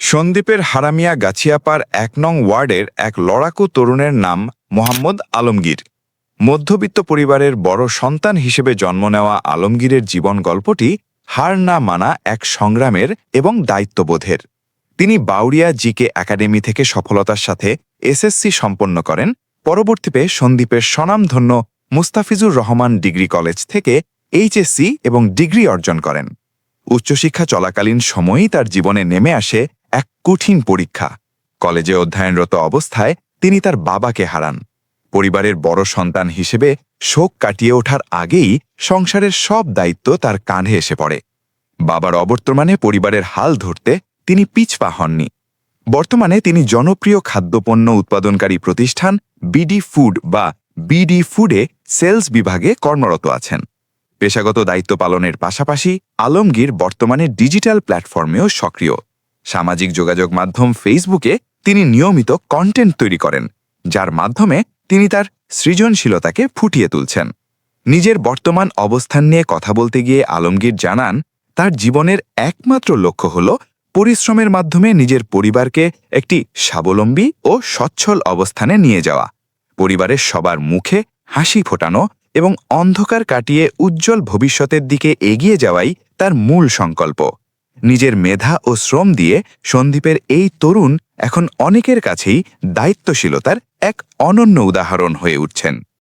সন্দ্বীপের হারামিয়া গাছিয়াপাড় ১ নং ওয়ার্ডের এক লড়াকু তরুণের নাম মোহাম্মদ আলমগীর। মধ্যবিত্ত পরিবারের বড় সন্তান হিসেবে জন্ম নেওয়া আলমগীরের জীবন গল্পটি হার না মানা এক সংগ্রামের এবং দায়িত্ববোধের। তিনি বাউরিয়া জিকে একাডেমি থেকে সফলতার সাথে এসএসসি সম্পন্ন করেন। পরবর্তীতে সন্দ্বীপের স্বনামধন্য মুস্তাফিজুর রহমান ডিগ্রি কলেজ থেকে এইচএসসি এবং ডিগ্রি অর্জন করেন। উচ্চশিক্ষা চলাকালীন সময়েই তার জীবনে নেমে আসে এক কঠিন পরীক্ষা। কলেজে অধ্যয়নরত অবস্থায় তিনি তার বাবাকে হারান। পরিবারের বড় সন্তান হিসেবে শোক কাটিয়ে ওঠার আগেই সংসারের সব দায়িত্ব তার কাঁধে এসে পড়ে। বাবার অবর্তমানে পরিবারের হাল ধরতে তিনি পিছপা হননি। বর্তমানে তিনি জনপ্রিয় খাদ্যপণ্য উৎপাদনকারী প্রতিষ্ঠান বিডি ফুড বা বিডি ফুডে সেলস বিভাগে কর্মরত আছেন। পেশাগত দায়িত্ব পালনের পাশাপাশি আলমগীর বর্তমানে ডিজিটাল প্ল্যাটফর্মেও সক্রিয়। সামাজিক যোগাযোগ মাধ্যম ফেসবুকে তিনি নিয়মিত কন্টেন্ট তৈরি করেন, যার মাধ্যমে তিনি তার সৃজনশীলতাকে ফুটিয়ে তুলছেন। নিজের বর্তমান অবস্থান নিয়ে কথা বলতে গিয়ে আলমগীর জানান, তার জীবনের একমাত্র লক্ষ্য হল পরিশ্রমের মাধ্যমে নিজের পরিবারকে একটি স্বাবলম্বী ও সচ্ছল অবস্থানে নিয়ে যাওয়া, পরিবারের সবার মুখে হাসি ফোটানো এবং অন্ধকার কাটিয়ে উজ্জ্বল ভবিষ্যতের দিকে এগিয়ে যাওয়াই তার মূল সংকল্প। নিজের মেধা ও শ্রম দিয়ে সন্দ্বীপের এই তরুণ এখন অনেকের কাছেই দায়িত্বশীলতার এক অনন্য উদাহরণ হয়ে উঠছেন।